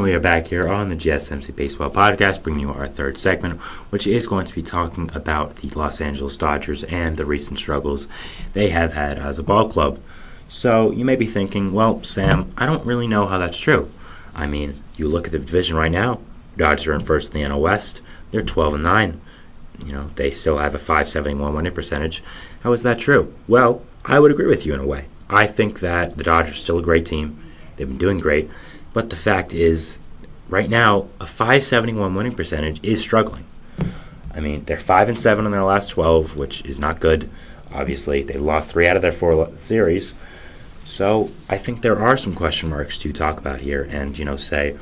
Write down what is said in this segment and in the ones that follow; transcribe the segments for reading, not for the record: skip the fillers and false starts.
We are back here on the GSMC Baseball Podcast, bringing you our third segment, which is going to be talking about the Los Angeles Dodgers and the recent struggles they have had as a ball club. So you may be thinking, well, Sam, I don't really know how that's true. I mean, you look at the division right now, Dodgers are in first in the NL West. They're 12-9. They still have a .571 winning percentage. How is that true? Well, I would agree with you in a way. I think that the Dodgers are still a great team. They've been doing great. But the fact is, right now, a .571 winning percentage is struggling. I mean, they're 5-7 in their last 12, which is not good. Obviously, they lost 3 out of their 4 series. So I think there are some question marks to talk about here and, say,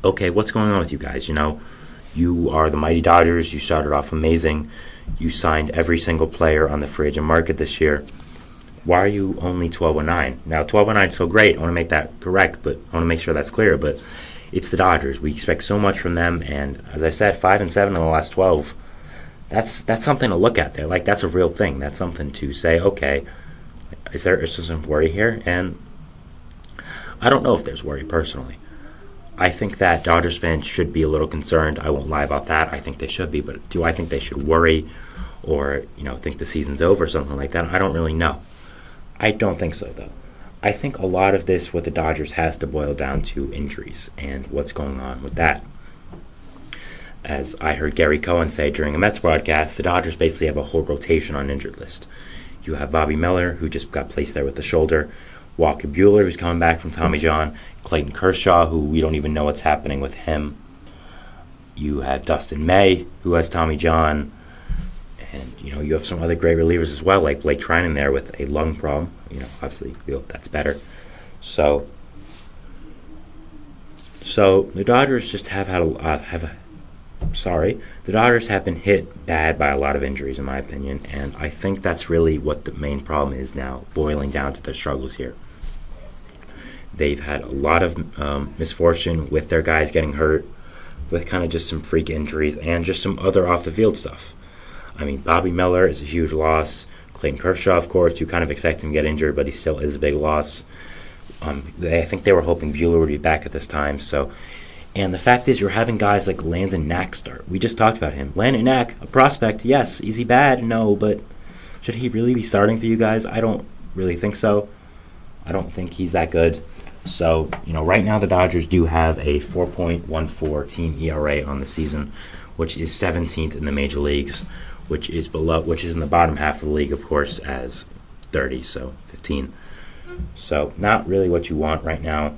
okay, what's going on with you guys? You are the mighty Dodgers. You started off amazing. You signed every single player on the free agent market this year. Why are you only 12-9? Now, 12-9 is so great. I want to make that correct, but I want to make sure that's clear. But it's the Dodgers. We expect so much from them, and as I said, 5-7 in the last 12. That's something to look at there. Like, that's a real thing. That's something to say, okay, is there some worry here? And I don't know if there's worry personally. I think that Dodgers fans should be a little concerned. I won't lie about that. I think they should be, but do I think they should worry or think the season's over or something like that? I don't really know. I don't think so, though. I think a lot of this with the Dodgers has to boil down to injuries and what's going on with that. As I heard Gary Cohen say during a Mets broadcast, the Dodgers basically have a whole rotation on injured list. You have Bobby Miller, who just got placed there with the shoulder, Walker Buehler, who's coming back from Tommy John, Clayton Kershaw, who we don't even know what's happening with him. You have Dustin May, who has Tommy John. And, you have some other great relievers as well, like Blake Trinan there with a lung problem. Obviously, we hope that's better. So the Dodgers just have had the Dodgers have been hit bad by a lot of injuries, in my opinion, and I think that's really what the main problem is now, boiling down to their struggles here. They've had a lot of misfortune with their guys getting hurt, with kind of just some freak injuries and just some other off-the-field stuff. I mean, Bobby Miller is a huge loss. Clayton Kershaw, of course, you kind of expect him to get injured, but he still is a big loss. I think they were hoping Buehler would be back at this time. And the fact is, you're having guys like Landon Knack start. We just talked about him. Landon Knack, a prospect, yes. Is he bad? No, but should he really be starting for you guys? I don't really think so. I don't think he's that good. So, right now the Dodgers do have a 4.14 team ERA on the season, which is 17th in the major leagues, which is in the bottom half of the league, of course, as 30, so 15. So not really what you want right now.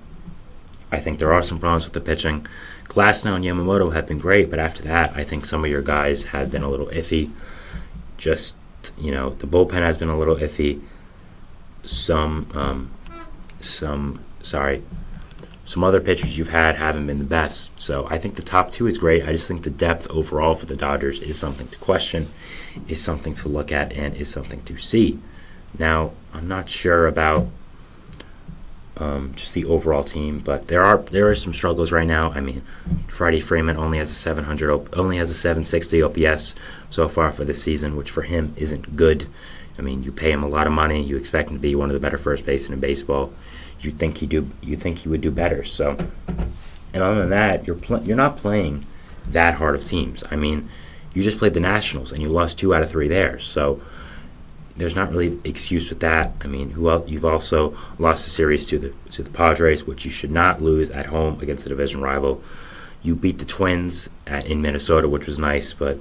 I think there are some problems with the pitching. Glasnow and Yamamoto have been great, but after that, I think some of your guys have been a little iffy. Just, the bullpen has been a little iffy. Some other pitchers you've had haven't been the best. So I think the top 2 is great. I just think the depth overall for the Dodgers is something to question, is something to look at, and is something to see. Now, I'm not sure about just the overall team, but there are some struggles right now. I mean, Freddie Freeman only has a 760 OPS so far for this season, which for him isn't good. I mean, you pay him a lot of money. You expect him to be one of the better first basemen in baseball. You think he would do better. So, and other than that, you're not playing that hard of teams. I mean, you just played the Nationals and you lost 2 out of 3 there. So there's not really excuse with that. I mean, you've also lost a series to the Padres, which you should not lose at home against a division rival. You beat the Twins in Minnesota, which was nice, but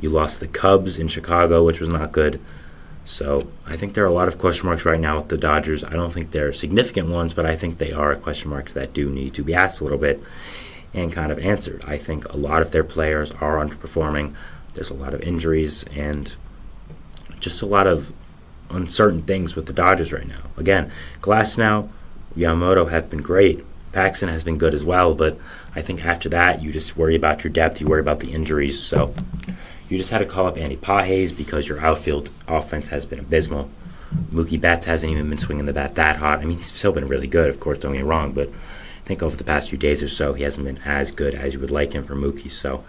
you lost the Cubs in Chicago, which was not good. So I think there are a lot of question marks right now with the Dodgers. I don't think they're significant ones, but I think they are question marks that do need to be asked a little bit and kind of answered. I think a lot of their players are underperforming. There's a lot of injuries and just a lot of uncertain things with the Dodgers right now. Again, Glasnow, Yamamoto have been great. Paxton has been good as well, but I think after that, you just worry about your depth. You worry about the injuries. So you just had to call up Andy Pages because your outfield offense has been abysmal. Mookie Betts hasn't even been swinging the bat that hot. I mean, he's still been really good, of course, don't get me wrong, but I think over the past few days or so, he hasn't been as good as you would like him for Mookie. So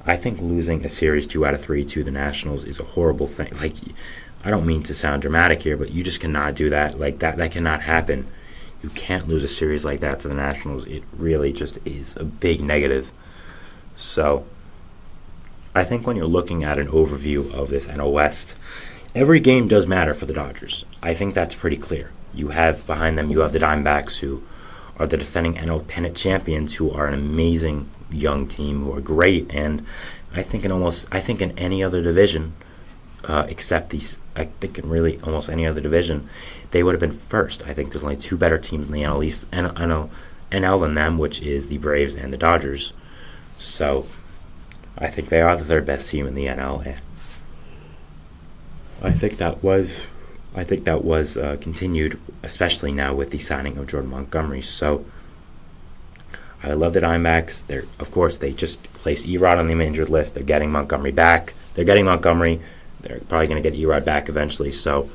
I think losing a series 2 out of 3 to the Nationals is a horrible thing. Like, I don't mean to sound dramatic here, but you just cannot do that. Like, that cannot happen. You can't lose a series like that to the Nationals. It really just is a big negative. So I think when you're looking at an overview of this NL West, every game does matter for the Dodgers. I think that's pretty clear. You have behind them, you have the Diamondbacks, who are the defending NL pennant champions, who are an amazing young team, who are great, and I think in any other division, except these, I think in really almost any other division, they would have been first. I think there's only two better teams in the NL East, NL than them, which is the Braves and the Dodgers. So I think they are the third best team in the NL, and I think that was continued, especially now with the signing of Jordan Montgomery. So I love the Diamondbacks. They just placed Erod on the injured list. They're getting Montgomery back. They're probably going to get Erod back eventually. So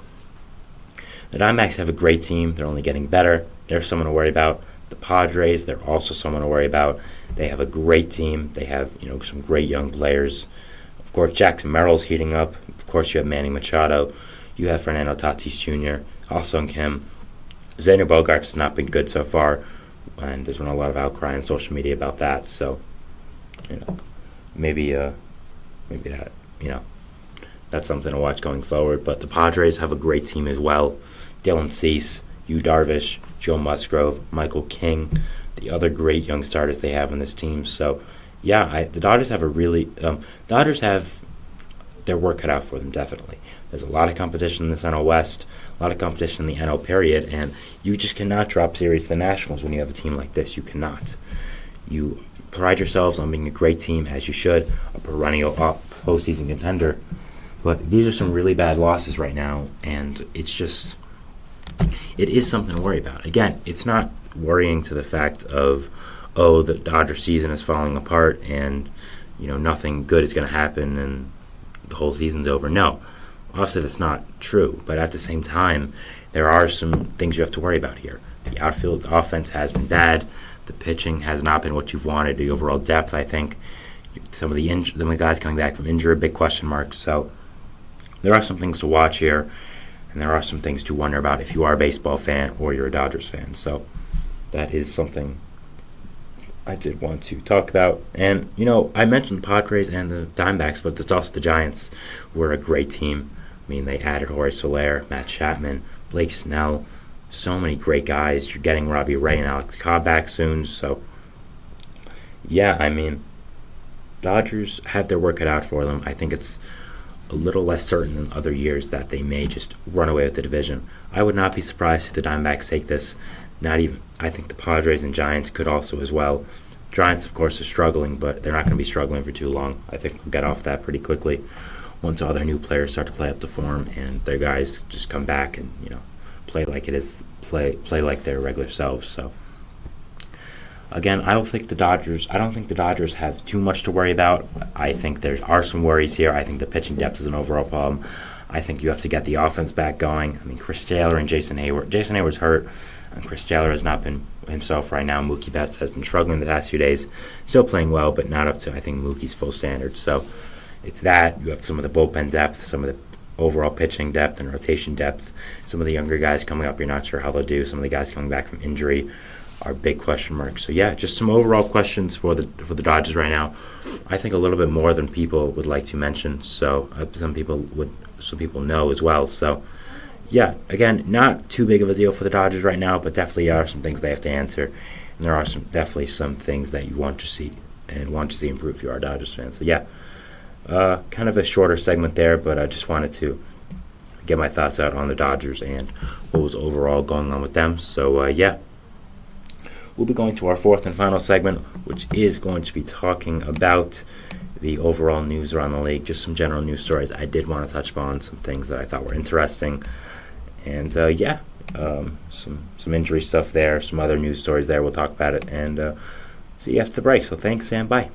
the Diamondbacks have a great team. They're only getting better. They're someone to worry about. The Padres, they're also someone to worry about. They have a great team. They have some great young players. Of course, Jackson Merrill's heating up. Of course, you have Manny Machado. You have Fernando Tatis Jr., Also Kim. Xander Bogaerts has not been good so far, and there's been a lot of outcry on social media about that. So, maybe that, that's something to watch going forward. But the Padres have a great team as well. Dylan Cease, Yu Darvish, Joe Musgrove, Michael King, the other great young starters they have on this team. So, the Dodgers have their work cut out for them, definitely. There's a lot of competition in this NL West, a lot of competition in the NL period, and you just cannot drop series to the Nationals when you have a team like this. You cannot. You pride yourselves on being a great team, as you should, a perennial postseason contender. But these are some really bad losses right now, and it is something to worry about. Again, it's not worrying to the fact of, the Dodger season is falling apart and, nothing good is going to happen and the whole season's over. No, obviously that's not true. But at the same time, there are some things you have to worry about here. The outfield offense has been bad. The pitching has not been what you've wanted. The overall depth, I think, some of the guys coming back from injury, big question marks. So there are some things to watch here, and there are some things to wonder about if you are a baseball fan or you're a Dodgers fan. So that is something I did want to talk about. And, I mentioned the Padres and the Diamondbacks, but there's also the Giants, who are a great team. I mean, they added Jorge Soler, Matt Chapman, Blake Snell, so many great guys. You're getting Robbie Ray and Alex Cobb back soon. So, Dodgers have their work cut out for them. I think it's a little less certain than other years that they may just run away with the division. I would not be surprised if the Diamondbacks take this. Not even. I think the Padres and Giants could also as well. Giants, of course, are struggling, but they're not going to be struggling for too long. I think we'll get off that pretty quickly once all their new players start to play up to form and their guys just come back and play like their regular selves. So again, I don't think the Dodgers have too much to worry about. I think there are some worries here. I think the pitching depth is an overall problem. I think you have to get the offense back going. I mean, Chris Taylor and Jason Hayward. Jason Hayward's hurt, and Chris Taylor has not been himself right now. Mookie Betts has been struggling the past few days. Still playing well, but not up to, I think, Mookie's full standards. So it's that. You have some of the bullpen depth, some of the overall pitching depth and rotation depth. Some of the younger guys coming up, you're not sure how they'll do. Some of the guys coming back from injury are big question marks. So just some overall questions for the Dodgers right now. I think a little bit more than people would like to mention. So some people know as well. So again, not too big of a deal for the Dodgers right now, but definitely are some things they have to answer, and there are definitely some things that you want to see improve if you are a Dodgers fan. So kind of a shorter segment there, but I just wanted to get my thoughts out on the Dodgers and what was overall going on with them. So we'll be going to our fourth and final segment, which is going to be talking about the overall news around the league, just some general news stories. I did want to touch upon some things that I thought were interesting, and some injury stuff there, some other news stories there. We'll talk about it, and see you after the break. So thanks, and bye.